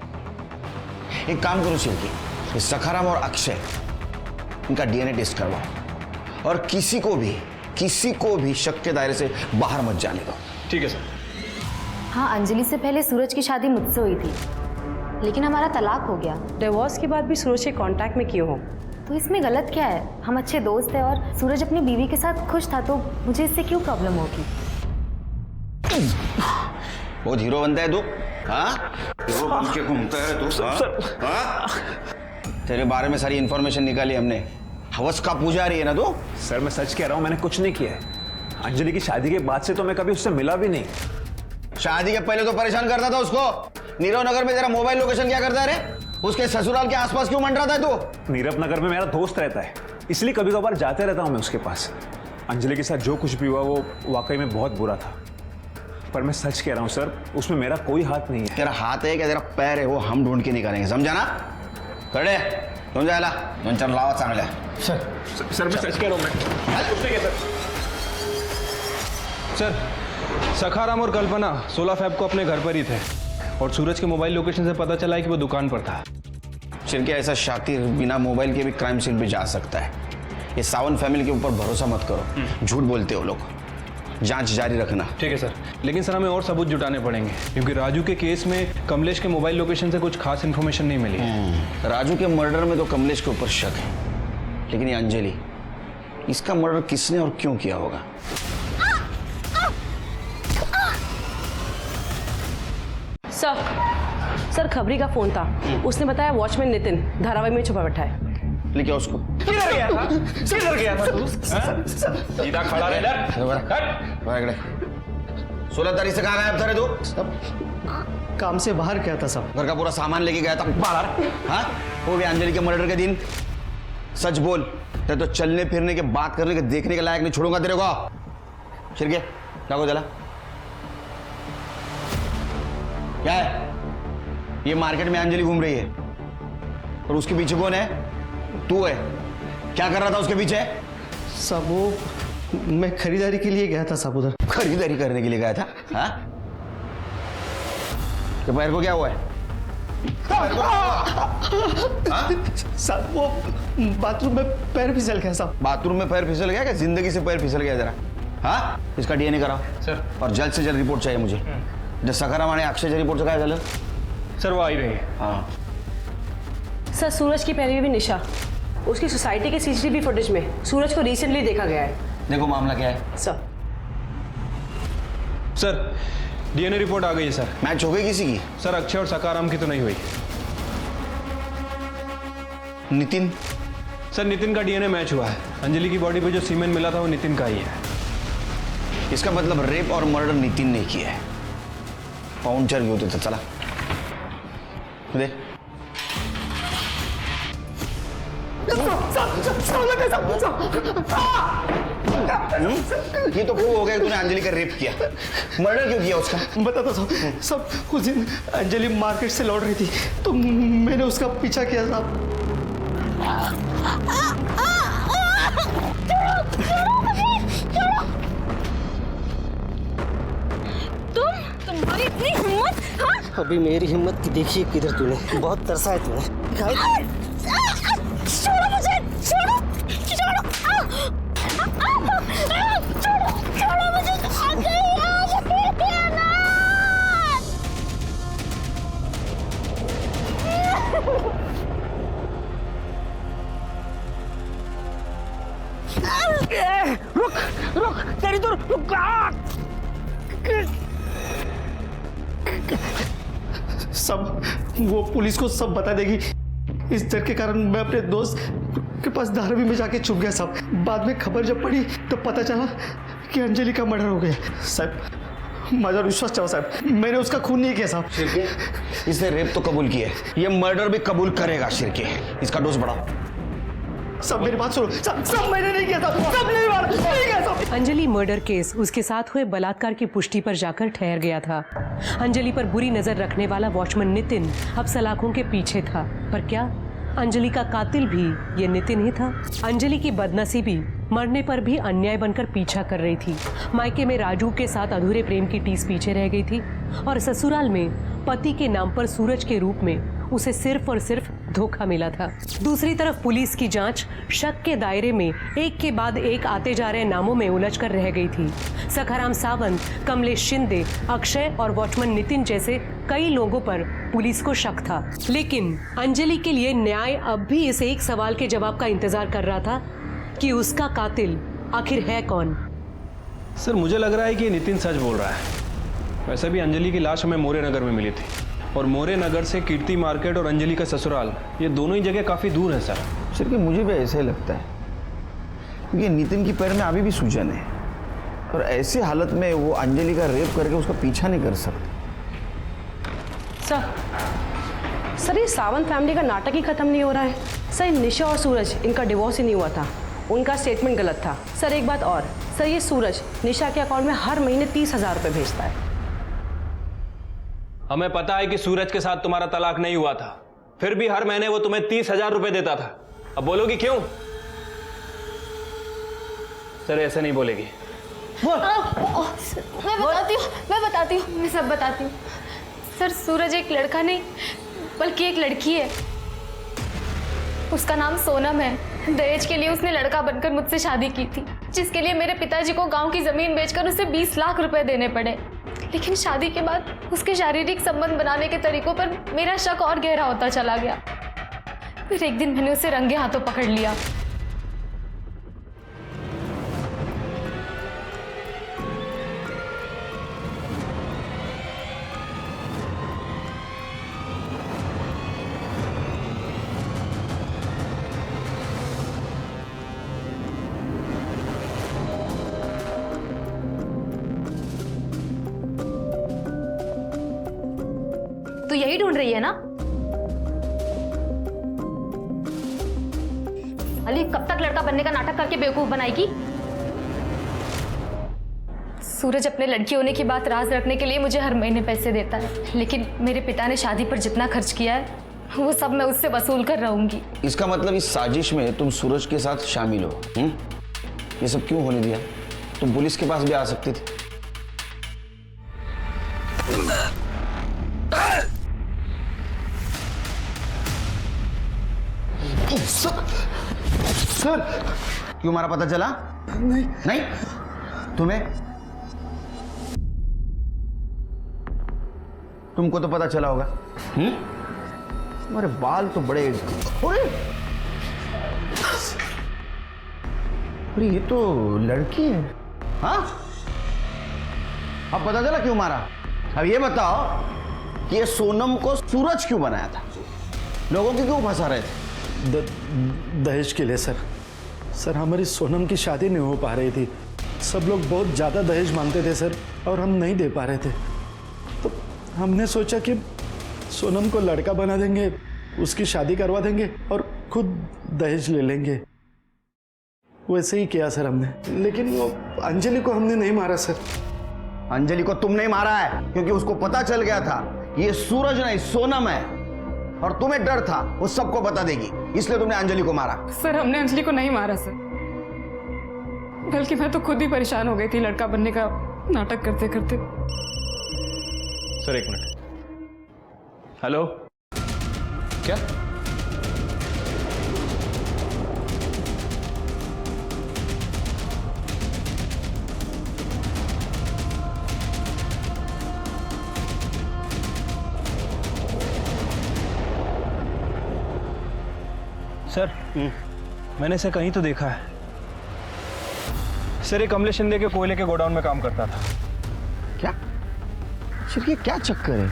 एक काम करो शिरके, ये सखाराम और अक्षय इनका डीएनए टेस्ट करवाओ और किसी को भी शक के दायरे से बाहर मत जाने दो। ठीक है सर। हाँ, अंजलि से पहले सूरज की शादी मुझसे हुई थी, लेकिन हमारा तलाक हो गया। डिवोर्स के बाद भी सूरज के कांटेक्ट में क्यों हो? तो इसमें गलत क्या है? हम अच्छे दोस्त हैं और सूरज अपनी बीवी के साथ खुश था, तो मुझे इससे क्यों प्रॉब्लम होगी? बहुत हीरो बनता है तू, हाँ? हीरो बन के घूमता है तू, हाँ? तेरे बारे में सारी इंफॉर्मेशन निकाली हमने। हवस का पुजारी है ना तू? सर मैं सच कह रहा हूँ, मैंने कुछ नहीं किया है। अंजलि की शादी के बाद से तो मैं कभी उससे मिला भी नहीं। शादी के पहले तो परेशान करता था उसको। नीरव नगर में तेरा मोबाइल लोकेशन क्या करता है रे? उसके ससुराल के आसपास क्यों मंडरा था तू? नीरव नगर में मेरा दोस्त रहता है, इसलिए कभी कभार जाते रहता हूँ मैं उसके पास। अंजलि के साथ जो कुछ भी हुआ वो वाकई में बहुत बुरा था, पर मैं सच कह रहा हूँ सर, उसमें मेरा कोई हाथ नहीं है। तेरा हाथ है क्या तेरा पैर है, वो हम ढूंढ के निकालेंगे, समझा ना? खड़े तुम जायला दोन चार लावा चांगल्या। सर मैं सच कह रहा हूँ मैं। सर सखाराम और कल्पना 16 फ़रवरी को अपने घर पर ही थे और सूरज के मोबाइल लोकेशन से पता चला है कि वो दुकान पर था। शिरके ऐसा शातिर बिना मोबाइल के भी क्राइम सीन पे जा सकता है। ये सावंत फैमिली के ऊपर भरोसा मत करो, झूठ बोलते हो लोग। जांच जारी रखना। ठीक है सर, लेकिन सर हमें और सबूत जुटाने पड़ेंगे, क्योंकि राजू के केस में कमलेश के मोबाइल लोकेशन से कुछ खास इन्फॉर्मेशन नहीं मिली। राजू के मर्डर में तो कमलेश के ऊपर शक है, लेकिन ये अंजलि, इसका मर्डर किसने और क्यों किया होगा? सर खबरी का फोन था, उसने बताया वॉचमैन नितिन धारावाही में छुपा बैठा है। लेके उसको। किधर गया था? किधर गया था तू? सीधा खड़ा रह इधर। 16 तारीख से कहाँ गायब था रे तू? सब काम से बाहर गया था सब। घर का पूरा सामान लेके गया था बाहर, हाँ? वो भी अंजलि के मर्डर के दिन। सच बोल, तेरे तो चलने फिरने के, बात करने के, देखने के लायक नहीं छोड़ूंगा तेरे को। शिरके लागो जला। क्या है ये? मार्केट में अंजलि घूम रही है और उसके पीछे कौन है? तू है। क्या कर रहा था उसके पीछे? सब वो मैं खरीदारी के लिए गया था सब उधर। खरीदारी करने के लिए गया था, हाँ? तो पैर को क्या हुआ है? साहब वो बाथरूम में पैर फिसल गया साहब। बाथरूम में पैर फिसल गया? क्या जिंदगी से पैर फिसल गया जरा? हाँ, इसका डीएनए कराओ सर, और जल्द से जल्द रिपोर्ट चाहिए मुझे। जब सखाराम आणि अक्षय रिपोर्ट से क्या झालं? सर वो आ ही रही है। हाँ सर सूरज की पहली भी निशा, उसकी सोसाइटी के सीसीटीवी फुटेज में सूरज को रिसेंटली देखा गया है। देखो मामला क्या है सर डीएनए रिपोर्ट आ गई है सर। मैच हो गई किसी की? सर अक्षय और सखाराम की तो नहीं हुई। नितिन? सर नितिन का डीएनए मैच हुआ है। अंजलि की बॉडी पे जो सीमेन मिला था वो नितिन का ही है। इसका मतलब रेप और मर्डर नितिन ने किया है। पाउंचर घेऊ तिथं, चला दे। ये तो प्रूव हो गया कि तूने अंजलि का रेप किया। मर्डर क्यों किया उसका? बताता सब उस दिन अंजलि मार्केट से लौट रही थी तो मैंने उसका पीछा किया साहब। तुम्हारी इतनी हिम्मत? हाँ? अभी मेरी हिम्मत की देखिए किधर तूने, बहुत तरसा है तूने। छोड़ो मुझे, छोड़ो छोड़ो छोड़ो मुझे। रुक रुक तेरी तो रुक। सब वो पुलिस को सब बता देगी। इस डर के कारण मैं अपने दोस्त के पास धारावी में जाके छुप गया साहब। बाद में खबर जब पड़ी तो पता चला कि अंजलि का मर्डर हो गया साहब। माझा विश्वास ठेवा साहब, मैंने उसका खून नहीं किया साहब। शिर्के, इसने रेप तो कबूल किया है, ये मर्डर भी कबूल करेगा। शिर्के, इसका डोज बढ़ाओ। सब मेरी बात सुनो, सब मैंने नहीं किया था, सब नहीं मारा, नहीं किया सब। अंजलि मर्डर केस उसके साथ हुए बलात्कार की पुष्टि पर जाकर ठहर गया था। अंजलि पर बुरी नजर रखने वाला वॉचमैन नितिन अब सलाखों के पीछे था। पर क्या अंजलि का कातिल भी ये नितिन ही था? अंजलि की बदनसीबी मरने पर भी अन्याय बनकर पीछा कर रही थी। मायके में राजू के साथ अधूरे प्रेम की टीस पीछे रह गई थी और ससुराल में पति के नाम पर सूरज के रूप में उसे सिर्फ और सिर्फ धोखा मिला था। दूसरी तरफ पुलिस की जांच शक के दायरे में एक के बाद एक आते जा रहे नामों में उलझ कर रह गई थी। सखाराम सावंत, कमलेश शिंदे, अक्षय और वॉचमैन नितिन जैसे कई लोगों पर पुलिस को शक था। लेकिन अंजलि के लिए न्याय अब भी इस एक सवाल के जवाब का इंतजार कर रहा था कि उसका कातिल आखिर है कौन। सर मुझे लग रहा है कि नितिन सच बोल रहा है। वैसे भी अंजलि की लाश हमें मोरे नगर में मिली थी और मोरे नगर से कीर्ति मार्केट और अंजलि का ससुराल ये दोनों ही जगह काफ़ी दूर है सर। सर कि मुझे भी ऐसा ही लगता है क्योंकि नितिन की पैर में अभी भी सूजन है और ऐसी हालत में वो अंजलि का रेप करके उसका पीछा नहीं कर सकते। सर ये सावंत फैमिली का नाटक ही खत्म नहीं हो रहा है। सर निशा और सूरज, इनका डिवोर्स ही नहीं हुआ था, उनका स्टेटमेंट गलत था। सर एक बात और, सर ये सूरज निशा के अकाउंट में हर महीने 30,000 रुपये भेजता है। हमें पता है कि सूरज के साथ तुम्हारा तलाक नहीं हुआ था, फिर भी हर महीने वो तुम्हें 30,000 रुपए देता था। अब बोलोगी क्यों? सर ऐसे नहीं बोलेगी। मैं बताती हूँ, मैं सब बताती हूँ। सर सूरज एक लड़का नहीं बल्कि एक लड़की है। उसका नाम सोनम है। दहेज के लिए उसने लड़का बनकर मुझसे शादी की थी, जिसके लिए मेरे पिताजी को गांव की जमीन बेचकर उसे 20 लाख रुपए देने पड़े। लेकिन शादी के बाद उसके शारीरिक संबंध बनाने के तरीकों पर मेरा शक और गहरा होता चला गया। फिर एक दिन मैंने उसे रंगे हाथों पकड़ लिया। तो यही ढूंढ रही है ना? अली कब तक लड़का बनने का नाटक करके बेवकूफ बनाएगी? सूरज अपने लड़की होने की बात राज रखने के लिए मुझे हर महीने पैसे देता है, लेकिन मेरे पिता ने शादी पर जितना खर्च किया है वो सब मैं उससे वसूल कर रहूंगी। इसका मतलब इस साजिश में तुम सूरज के साथ शामिल हो। ये सब क्यों होने दिया? तुम पुलिस के पास भी आ सकती थी। सर क्यों मारा पता चला? नहीं तुम्हें? तुमको तो पता चला होगा। तुम्हारे बाल तो बड़े। अरे ये तो लड़की है। हाँ अब पता चला क्यों मारा? अब ये बताओ कि ये सोनम को सूरज क्यों बनाया था? लोगों की क्यों फंसा रहे थे? दहेज के लिए सर हमारी सोनम की शादी नहीं हो पा रही थी। सब लोग बहुत ज़्यादा दहेज मांगते थे सर और हम नहीं दे पा रहे थे। तो हमने सोचा कि सोनम को लड़का बना देंगे, उसकी शादी करवा देंगे और खुद दहेज ले लेंगे। वैसे ही किया सर हमने। लेकिन वो अंजलि को हमने नहीं मारा सर। अंजलि को तुमने मारा है क्योंकि उसको पता चल गया था ये सूरज नहीं सोनम है और तुम्हें डर था वो सबको बता देगी, इसलिए तुमने अंजलि को मारा। सर हमने अंजलि को नहीं मारा सर, बल्कि मैं तो खुद ही परेशान हो गई थी लड़का बनने का नाटक करते करते। सर एक मिनट। हेलो क्या? सर मैंने इसे कहीं तो देखा है। सर ये कमलेश शिंदे के कोयले के गोडाउन में काम करता था। क्या? सर ये क्या चक्कर है?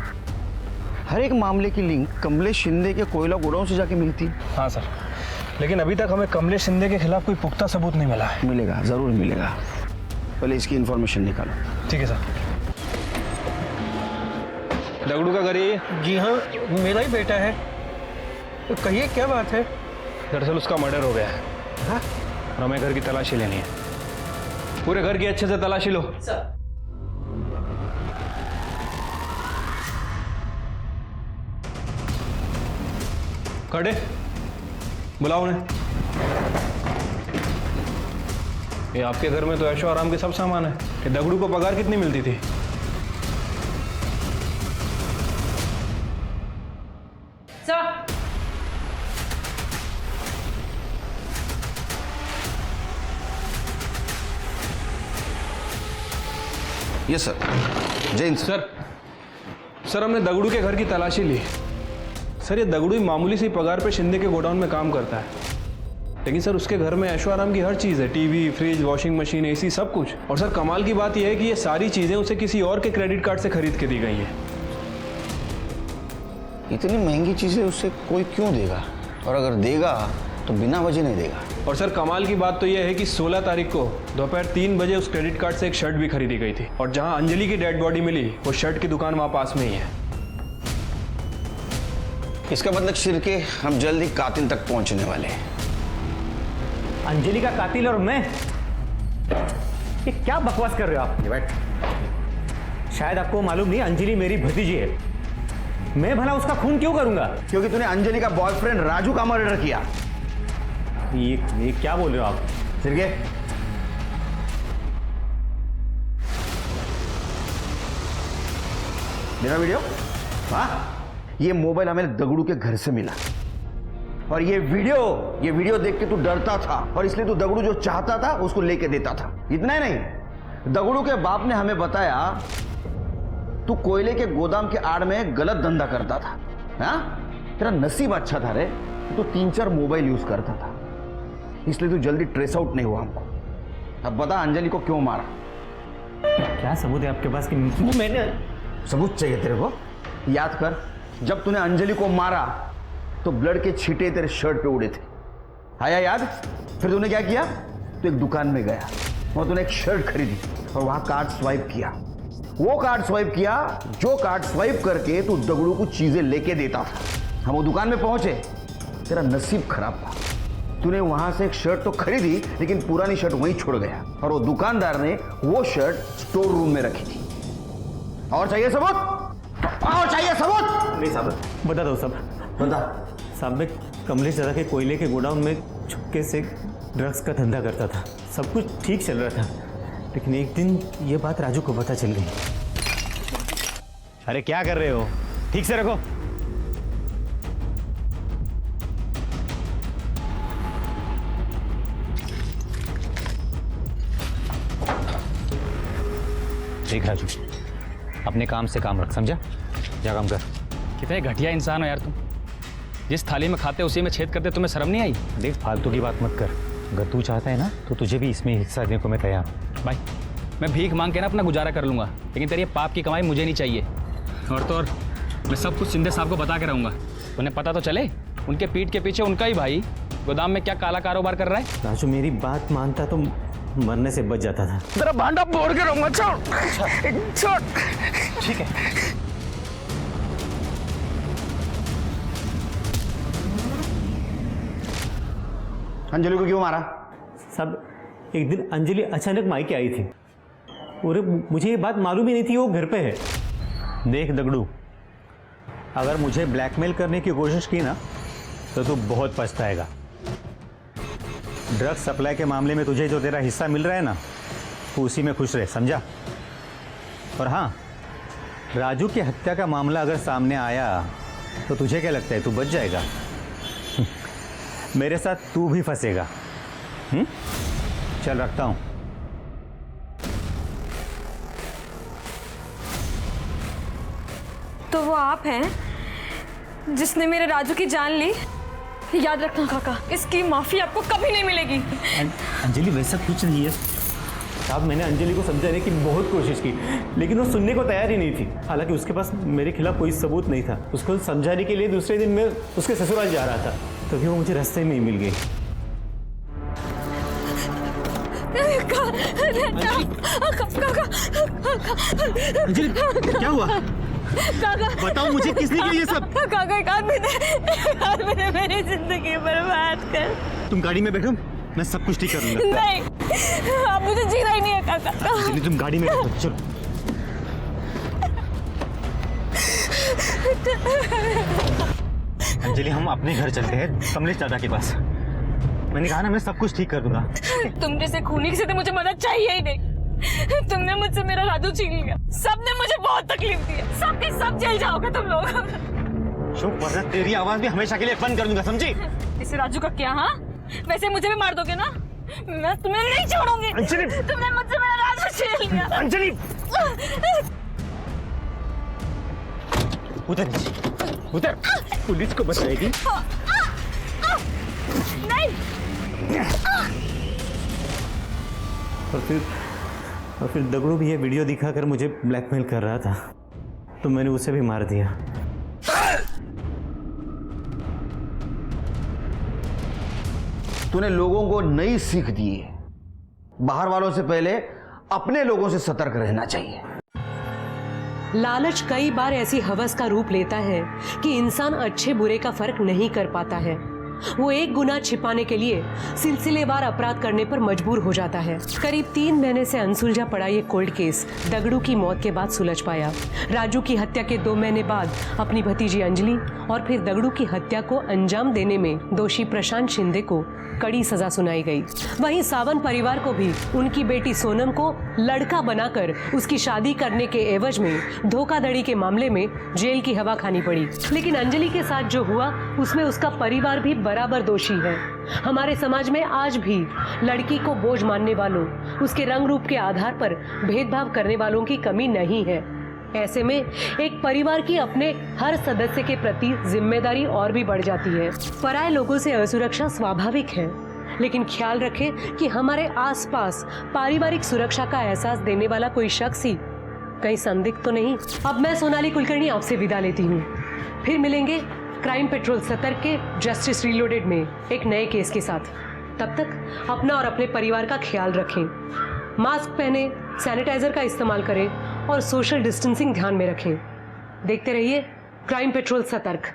हर एक मामले की लिंक कमलेश शिंदे के कोयला गोडाउन से जाके मिलती है। हाँ सर, लेकिन अभी तक हमें कमलेश शिंदे के खिलाफ कोई पुख्ता सबूत नहीं मिला है। मिलेगा, जरूर मिलेगा। पहले इसकी इंफॉर्मेशन निकालो। ठीक है सर। दगड़ू का घर ये? जी हाँ, मेरा ही बेटा है। तो कहिए क्या बात है? दरअसल उसका मर्डर हो गया है। हाँ? और हमें घर की तलाशी लेनी है। पूरे घर की अच्छे से तलाशी लो। खड़े, बुलाओ उन्हें। ये आपके घर में तो ऐशो आराम के सब सामान है। कि दगड़ू को पगार कितनी मिलती थी? Yes sir. Jain sir, sir हमने दगड़ू के घर की तलाशी ली। सर ये दगड़ू ही मामूली सी पगार पे शिंदे के गोडाउन में काम करता है, लेकिन सर उसके घर में ऐशो आराम की हर चीज़ है। TV, fridge, washing machine, AC, सब कुछ। और सर कमाल की बात यह है कि ये सारी चीज़ें उसे किसी और के क्रेडिट कार्ड से खरीद के दी गई हैं। इतनी महंगी चीज़ें उससे कोई क्यों देगा? और अगर देगा तो बिना वजह नहीं देगा। और सर कमाल की बात तो यह है कि 16 तारीख को दोपहर 3 बजे उस क्रेडिट कार्ड से एक शर्ट भी खरीदी गई थी। और जहां अंजलि की डेड बॉडी मिली, वो शर्ट की दुकान वहां पास में ही है। इसका मतलब शिरके हम जल्द ही कातिल तक पहुंचने वाले हैं। अंजलि का कातिल और मैं? ये क्या बकवास कर रहे हो आप? बैठ। शायद आपको मालूम नहीं, अंजलि मेरी भतीजी है। मैं भला उसका खून क्यों करूंगा? क्योंकि तूने अंजलि का बॉयफ्रेंड राजू का मर्डर किया। ये क्या बोल रहे हो आप? शिरके, मेरा वीडियो? हाँ, ये मोबाइल हमें दगड़ू के घर से मिला। और ये वीडियो देख के तू डरता था और इसलिए तू दगड़ू जो चाहता था उसको लेके देता था। इतना ही नहीं, दगड़ू के बाप ने हमें बताया तू कोयले के गोदाम के आड़ में गलत धंधा करता था। हाँ, तेरा नसीब अच्छा था रे, तू 3-4 मोबाइल यूज करता था, इसलिए तू जल्दी ट्रेस आउट नहीं हुआ हमको। अब बता अंजलि को क्यों मारा? क्या सबूत है आपके पास कि मैंने? सबूत चाहिए तेरे को? याद कर, जब तूने अंजलि को मारा तो ब्लड के छींटे तेरे शर्ट पे उड़े थे। आया याद? फिर तूने क्या किया? तो एक दुकान में गया और तूने एक शर्ट खरीदी और वहां कार्ड स्वाइप किया। वो कार्ड स्वाइप किया जो कार्ड स्वाइप करके तू दगड़ू को चीजें लेके देता था। हम वो दुकान में पहुंचे, तेरा नसीब खराब था। तूने वहां से एक शर्ट तो खरीदी, लेकिन पुरानी शर्ट वहीं छोड़ गया और वो दुकानदार ने वो शर्ट स्टोर रूम में रखी थी। और चाहिए सबूत? और चाहिए सबूत? नहीं साहब, बता दो सब। बता। साहब, मैं कमलेश दादा के कोयले के गोडाउन में छुपके से ड्रग्स का धंधा करता था। सब कुछ ठीक चल रहा था, लेकिन एक दिन ये बात राजू को पता चल गई। अरे क्या कर रहे हो? ठीक से रखो। देख राजू, अपने काम से काम रख, समझा? जा काम कर। कितने घटिया इंसान हो यार तुम। जिस थाली में खाते उसी में छेद करते, तुम्हें शर्म नहीं आई? देख, फालतू की बात मत कर। अगर तू चाहता है ना तो तुझे भी इसमें हिस्सा देने को मैं तैयार हूँ। भाई, मैं भीख मांग के ना अपना गुजारा कर लूँगा, लेकिन तेरी पाप की कमाई मुझे नहीं चाहिए। और तो और मैं सब कुछ शिंदे साहब को बता के रहूँगा। उन्हें पता तो चले उनके पीठ के पीछे उनका ही भाई गोदाम में क्या काला कारोबार कर रहा है। राजू मेरी बात मानता तो मरने से बच जाता था। तेरा भांडा फोड़ के रहूँगा। छोड़। ठीक है। अंजलि को क्यों मारा? सब एक दिन अंजलि अचानक मायके आई थी और मुझे ये बात मालूम ही नहीं थी वो घर पे है। देख दगड़ू, अगर मुझे ब्लैकमेल करने की कोशिश की ना तो तू बहुत पछताएगा। ड्रग्स सप्लाई के मामले में तुझे जो तेरा हिस्सा मिल रहा है ना, तू उसी में खुश रहे, समझा? और हाँ, राजू की हत्या का मामला अगर सामने आया तो तुझे क्या लगता है तू बच जाएगा? मेरे साथ तू भी फंसेगा। चल रखता हूं। तो वो आप हैं जिसने मेरे राजू की जान ली? याद रखना काका, इसकी माफी आपको कभी नहीं मिलेगी। अंजलि वैसा कुछ नहीं है साहब। मैंने अंजलि को समझाने की बहुत कोशिश की, लेकिन वो सुनने को तैयार ही नहीं थी। हालांकि उसके पास मेरे खिलाफ कोई सबूत नहीं था। उसको समझाने के लिए दूसरे दिन मैं उसके ससुराल जा रहा था, तभी वो मुझे रास्ते में ही मिल गई। अंजलि, क्या हुआ? काका बताओ मुझे किसने किया ये सब? काका एक आदमी ने मेरी जिंदगी बर्बाद कर। तुम गाड़ी में बैठो, मैं सब कुछ ठीक कर लूंगा। नहीं, आप मुझे जीना ही नहीं है काका। अंजलि तुम गाड़ी में बैठो, चलो। अंजलि हम अपने घर चलते हैं, कमलेश दादा के पास। मैंने कहा ना मैं सब कुछ ठीक कर दूंगा। तुम जैसे खूनी से तो मुझे मदद चाहिए ही नहीं। तुमने मुझसे मेरा राजू छीन लिया, सबने मुझे बहुत तकलीफ दी है, सबके सब जेल जाओगे तुम लोग। चुप, वरना तेरी आवाज भी हमेशा के लिए बंद कर दूंगा, समझी? इसे राजू का क्या? हाँ, वैसे मुझे भी मार दोगे ना? मैं तुम्हें नहीं छोड़ूंगी। अंजलि! तुमने मुझसे मेरा राजू छीन लिया। अंजलि! उधर उधर, पुलिस को बताएगी। नहीं। और फिर दगड़ू भी ये वीडियो दिखाकर मुझे ब्लैकमेल कर रहा था, तो मैंने उसे भी मार दिया। तूने लोगों को नई सीख दी है। बाहर वालों से पहले अपने लोगों से सतर्क रहना चाहिए। लालच कई बार ऐसी हवस का रूप लेता है कि इंसान अच्छे बुरे का फर्क नहीं कर पाता है। वो एक गुनाह छिपाने के लिए सिलसिलेवार अपराध करने पर मजबूर हो जाता है। करीब 3 महीने से अनसुलझा पड़ा ये कोल्ड केस दगड़ू की मौत के बाद सुलझ पाया। राजू की हत्या के 2 महीने बाद अपनी भतीजी अंजलि और फिर दगड़ू की हत्या को अंजाम देने में दोषी प्रशांत शिंदे को कड़ी सजा सुनाई गई। वहीं सावंत परिवार को भी उनकी बेटी सोनम को लड़का बनाकर उसकी शादी करने के एवज में धोखाधड़ी के मामले में जेल की हवा खानी पड़ी। लेकिन अंजलि के साथ जो हुआ उसमें उसका परिवार भी बराबर दोषी है। हमारे समाज में आज भी लड़की को बोझ मानने वालों, उसके रंग रूप के आधार पर भेदभाव करने वालों की कमी नहीं है। ऐसे में एक परिवार की अपने हर सदस्य के प्रति जिम्मेदारी और भी बढ़ जाती है। पराये लोगों से असुरक्षा स्वाभाविक है, लेकिन ख्याल रखें कि हमारे आसपास पारिवारिक सुरक्षा का एहसास देने वाला कोई शख्स ही कहीं संदिग्ध तो नहीं। अब मैं सोनाली कुलकर्णी आपसे विदा लेती हूँ। फिर मिलेंगे क्राइम पेट्रोल सतर्क के जस्टिस रीलोडेड में एक नए केस के साथ। तब तक अपना और अपने परिवार का ख्याल रखें, मास्क पहने, सैनिटाइजर का इस्तेमाल करें और सोशल डिस्टेंसिंग ध्यान में रखें। देखते रहिए क्राइम पेट्रोल सतर्क।